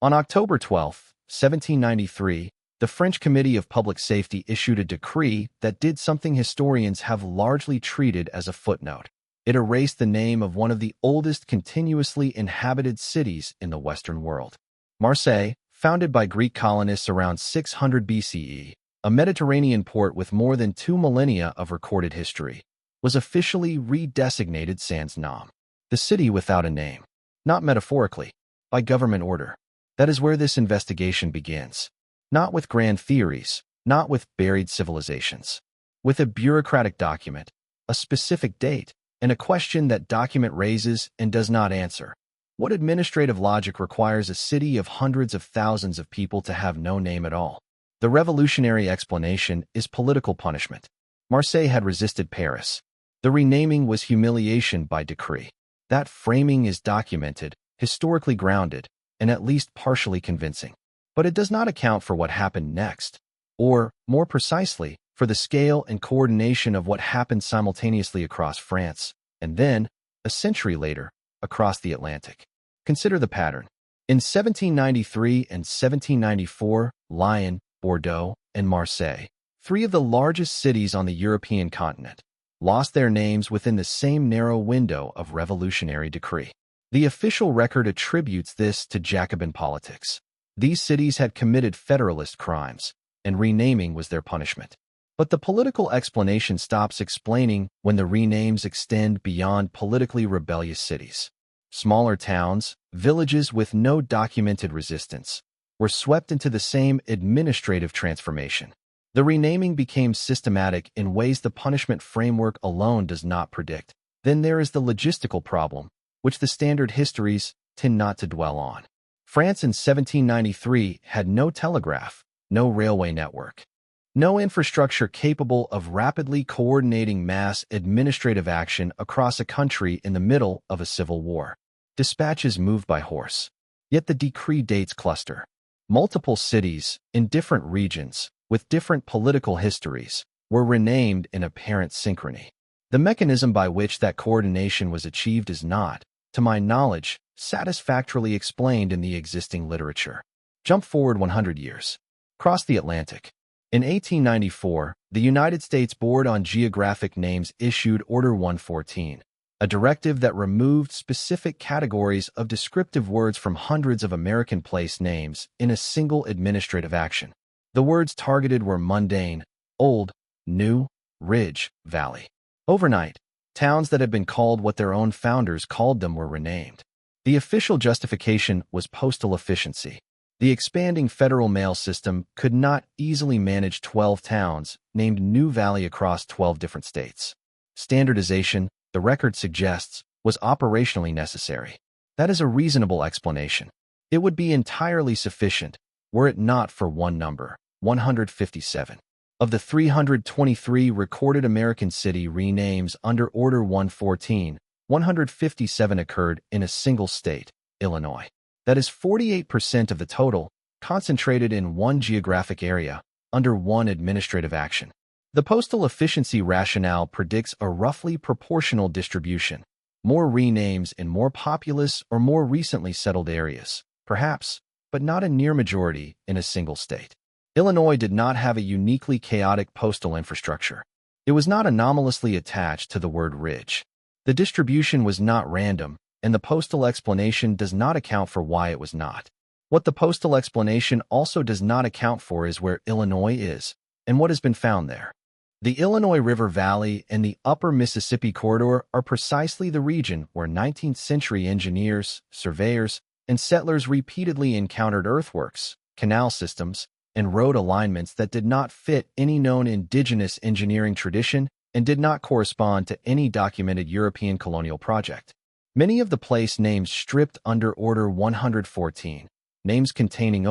On October 12, 1793, the French Committee of Public Safety issued a decree that did something historians have largely treated as a footnote. It erased the name of one of the oldest continuously inhabited cities in the Western world. Marseille, founded by Greek colonists around 600 BCE, a Mediterranean port with more than 2 millennia of recorded history, was officially redesignated sans nom, the city without a name, not metaphorically, by government order. That is where this investigation begins. Not with grand theories, not with buried civilizations. With a bureaucratic document, a specific date, and a question that document raises and does not answer. What administrative logic requires a city of hundreds of thousands of people to have no name at all? The revolutionary explanation is political punishment. Marseille had resisted Paris. The renaming was humiliation by decree. That framing is documented, historically grounded, and at least partially convincing. But it does not account for what happened next, or, more precisely, for the scale and coordination of what happened simultaneously across France, and then, a century later, across the Atlantic. Consider the pattern. In 1793 and 1794, Lyon, Bordeaux, and Marseille, 3 of the largest cities on the European continent, lost their names within the same narrow window of revolutionary decree. The official record attributes this to Jacobin politics. These cities had committed federalist crimes, and renaming was their punishment. But the political explanation stops explaining when the renames extend beyond politically rebellious cities. Smaller towns, villages with no documented resistance, were swept into the same administrative transformation. The renaming became systematic in ways the punishment framework alone does not predict. Then there is the logistical problem, which the standard histories tend not to dwell on. France in 1793 had no telegraph, no railway network, no infrastructure capable of rapidly coordinating mass administrative action across a country in the middle of a civil war. Dispatches moved by horse. Yet the decree dates cluster. Multiple cities, in different regions, with different political histories, were renamed in apparent synchrony. The mechanism by which that coordination was achieved is not, to my knowledge, satisfactorily explained in the existing literature. Jump forward 100 years. Cross the Atlantic. In 1894, the United States Board on Geographic Names issued Order 114, a directive that removed specific categories of descriptive words from hundreds of American place names in a single administrative action. The words targeted were mundane, old, new, ridge, valley. Overnight, towns that had been called what their own founders called them were renamed. The official justification was postal efficiency. The expanding federal mail system could not easily manage 12 towns named New Valley across 12 different states. Standardization, the record suggests, was operationally necessary. That is a reasonable explanation. It would be entirely sufficient were it not for one number, 157. Of the 323 recorded American city renames under Order 114, 157 occurred in a single state, Illinois. That is 48% of the total, concentrated in one geographic area, under one administrative action. The postal efficiency rationale predicts a roughly proportional distribution, more renames in more populous or more recently settled areas, perhaps, but not a near majority in a single state. Illinois did not have a uniquely chaotic postal infrastructure. It was not anomalously attached to the word ridge. The distribution was not random, and the postal explanation does not account for why it was not. What the postal explanation also does not account for is where Illinois is, and what has been found there. The Illinois River Valley and the Upper Mississippi Corridor are precisely the region where 19th-century engineers, surveyors, and settlers repeatedly encountered earthworks, canal systems, and road alignments that did not fit any known indigenous engineering tradition and did not correspond to any documented European colonial project. Many of the place names stripped under Order 114, names containing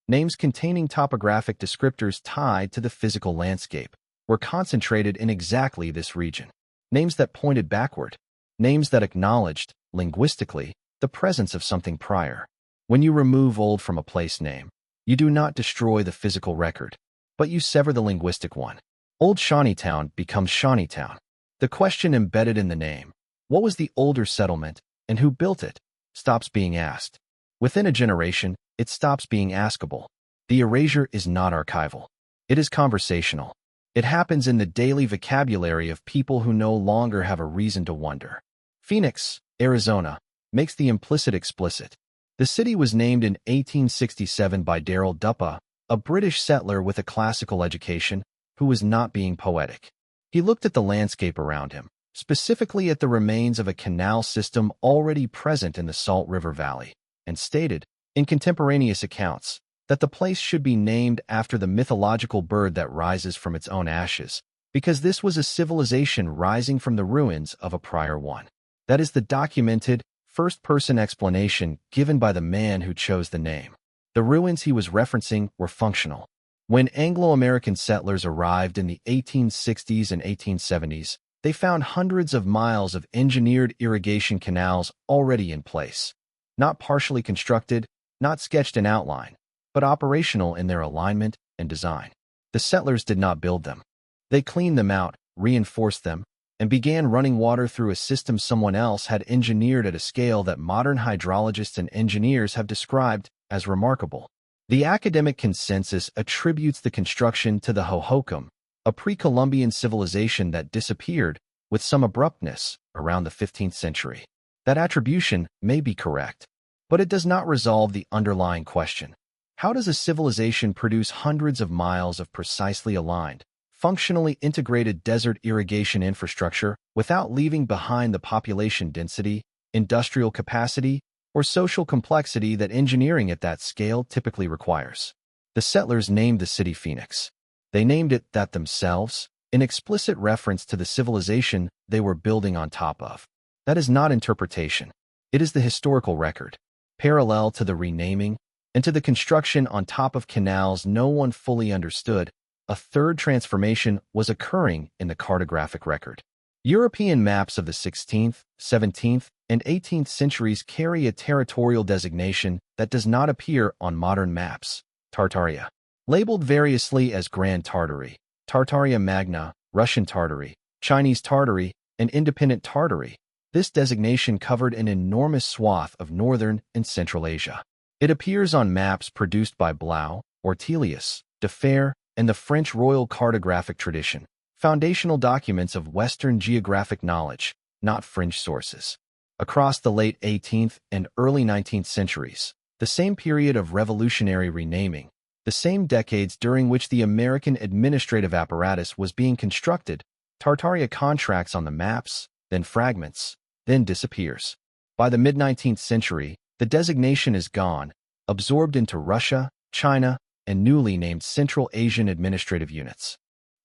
names containing topographic descriptors tied to the physical landscape, were concentrated in exactly this region. Names that pointed backward, names that acknowledged, linguistically, the presence of something prior. When you remove old from a place name, you do not destroy the physical record, but you sever the linguistic one. Old Shawneetown becomes Shawneetown. The question embedded in the name, what was the older settlement, and who built it, stops being asked. Within a generation, it stops being askable. The erasure is not archival. It is conversational. It happens in the daily vocabulary of people who no longer have a reason to wonder. Phoenix, Arizona, makes the implicit explicit. The city was named in 1867 by Darrell Duppa, a British settler with a classical education, who was not being poetic. He looked at the landscape around him, specifically at the remains of a canal system already present in the Salt River Valley, and stated, in contemporaneous accounts, that the place should be named after the mythological bird that rises from its own ashes, because this was a civilization rising from the ruins of a prior one. That is the documented, first-person explanation given by the man who chose the name. The ruins he was referencing were functional. When Anglo-American settlers arrived in the 1860s and 1870s, they found hundreds of miles of engineered irrigation canals already in place. Not partially constructed, not sketched in outline, but operational in their alignment and design. The settlers did not build them. They cleaned them out, reinforced them, and began running water through a system someone else had engineered at a scale that modern hydrologists and engineers have described as remarkable. The academic consensus attributes the construction to the Hohokam, a pre-Columbian civilization that disappeared, with some abruptness, around the 15th century. That attribution may be correct, but it does not resolve the underlying question. How does a civilization produce hundreds of miles of precisely aligned, functionally integrated desert irrigation infrastructure without leaving behind the population density, industrial capacity, or social complexity that engineering at that scale typically requires? The settlers named the city Phoenix. They named it that themselves, in explicit reference to the civilization they were building on top of. That is not interpretation. It is the historical record. Parallel to the renaming and to the construction on top of canals no one fully understood, a third transformation was occurring in the cartographic record. European maps of the 16th, 17th, and 18th centuries carry a territorial designation that does not appear on modern maps, Tartaria. Labeled variously as Grand Tartary, Tartaria Magna, Russian Tartary, Chinese Tartary, and Independent Tartary, this designation covered an enormous swath of northern and central Asia. It appears on maps produced by Blau, Ortelius, de Fer, and the French royal cartographic tradition, foundational documents of Western geographic knowledge, not fringe sources. Across the late 18th and early 19th centuries, the same period of revolutionary renaming, the same decades during which the American administrative apparatus was being constructed, Tartaria contracts on the maps, then fragments, then disappears. By the mid-19th century, the designation is gone, absorbed into Russia, China, and newly named Central Asian administrative units.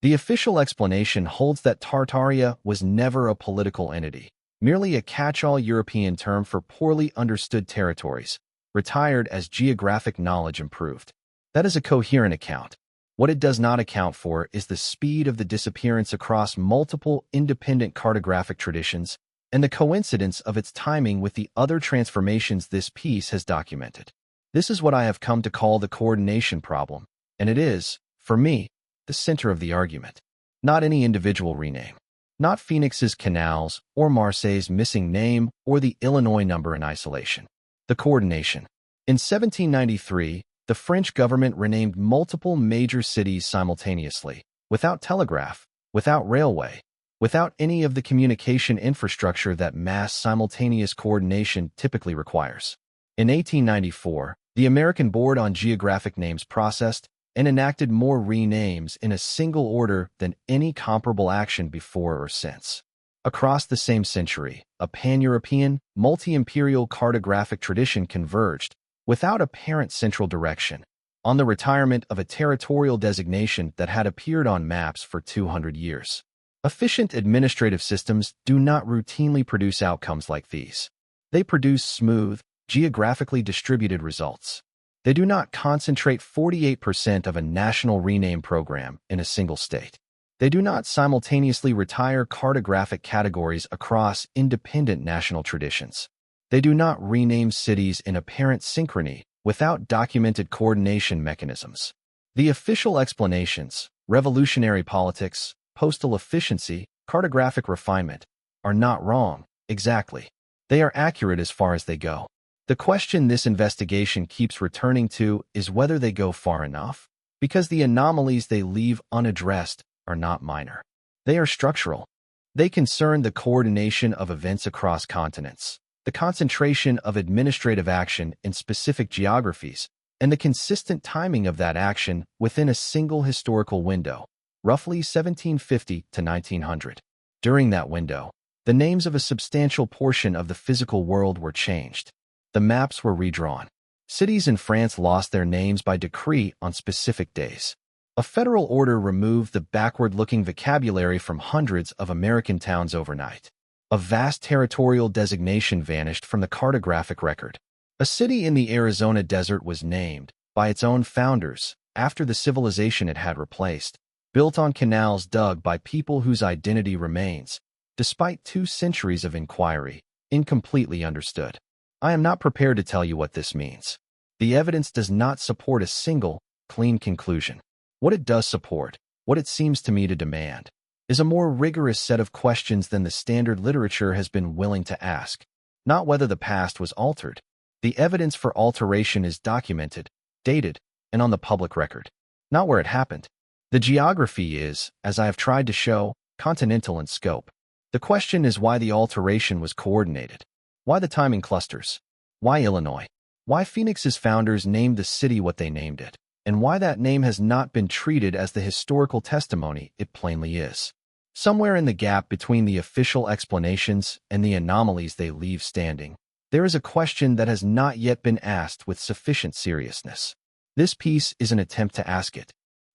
The official explanation holds that Tartaria was never a political entity, merely a catch-all European term for poorly understood territories, retired as geographic knowledge improved. That is a coherent account. What it does not account for is the speed of the disappearance across multiple independent cartographic traditions and the coincidence of its timing with the other transformations this piece has documented. This is what I have come to call the coordination problem, and it is, for me, the center of the argument. Not any individual rename. Not Phoenix's canals or Marseille's missing name or the Illinois number in isolation. The coordination. In 1793, the French government renamed multiple major cities simultaneously, without telegraph, without railway, without any of the communication infrastructure that mass simultaneous coordination typically requires. In 1894, the American Board on Geographic Names processed and enacted more renames in a single order than any comparable action before or since. Across the same century, a pan-European, multi-imperial cartographic tradition converged, without apparent central direction, on the retirement of a territorial designation that had appeared on maps for 200 years. Efficient administrative systems do not routinely produce outcomes like these. They produce smooth, geographically distributed results. They do not concentrate 48% of a national rename program in a single state. They do not simultaneously retire cartographic categories across independent national traditions. They do not rename cities in apparent synchrony without documented coordination mechanisms. The official explanations, revolutionary politics, postal efficiency, cartographic refinement, are not wrong, exactly. They are accurate as far as they go. The question this investigation keeps returning to is whether they go far enough, because the anomalies they leave unaddressed are not minor. They are structural. They concern the coordination of events across continents, the concentration of administrative action in specific geographies, and the consistent timing of that action within a single historical window, roughly 1750 to 1900. During that window, the names of a substantial portion of the physical world were changed. The maps were redrawn. Cities in France lost their names by decree on specific days. A federal order removed the backward-looking vocabulary from hundreds of American towns overnight. A vast territorial designation vanished from the cartographic record. A city in the Arizona desert was named, by its own founders, after the civilization it had replaced, built on canals dug by people whose identity remains, despite 2 centuries of inquiry, incompletely understood. I am not prepared to tell you what this means. The evidence does not support a single, clean conclusion. What it does support, what it seems to me to demand, is a more rigorous set of questions than the standard literature has been willing to ask. Not whether the past was altered. The evidence for alteration is documented, dated, and on the public record. Not where it happened. The geography is, as I have tried to show, continental in scope. The question is why the alteration was coordinated. Why the timing clusters? Why Illinois? Why Phoenix's founders named the city what they named it? And why that name has not been treated as the historical testimony it plainly is. Somewhere in the gap between the official explanations and the anomalies they leave standing, there is a question that has not yet been asked with sufficient seriousness. This piece is an attempt to ask it.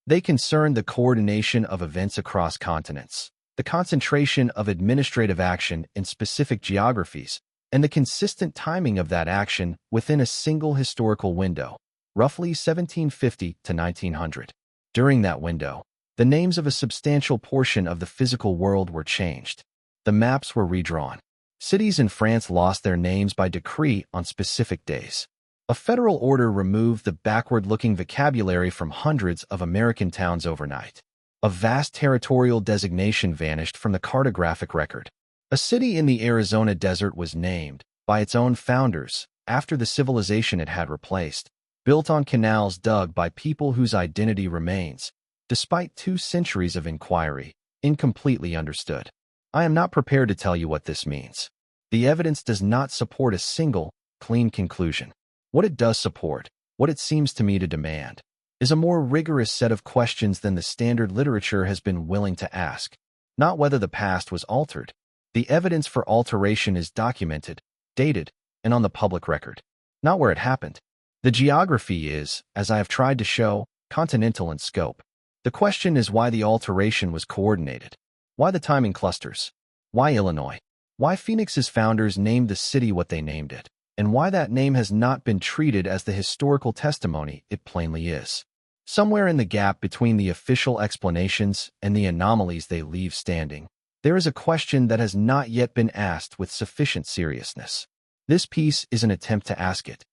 They concern the coordination of events across continents, the concentration of administrative action in specific geographies, and the consistent timing of that action within a single historical window, roughly 1750 to 1900. During that window, the names of a substantial portion of the physical world were changed. The maps were redrawn. Cities in France lost their names by decree on specific days. A federal order removed the backward-looking vocabulary from hundreds of American towns overnight. A vast territorial designation vanished from the cartographic record. A city in the Arizona desert was named, by its own founders, after the civilization it had replaced, built on canals dug by people whose identity remains, despite 2 centuries of inquiry, incompletely understood. I am not prepared to tell you what this means. The evidence does not support a single, clean conclusion. What it does support, what it seems to me to demand, is a more rigorous set of questions than the standard literature has been willing to ask. Not whether the past was altered. The evidence for alteration is documented, dated, and on the public record. Not where it happened. The geography is, as I have tried to show, continental in scope. The question is why the alteration was coordinated. Why the timing clusters? Why Illinois? Why Phoenix's founders named the city what they named it? And why that name has not been treated as the historical testimony it plainly is. Somewhere in the gap between the official explanations and the anomalies they leave standing, there is a question that has not yet been asked with sufficient seriousness. This piece is an attempt to ask it.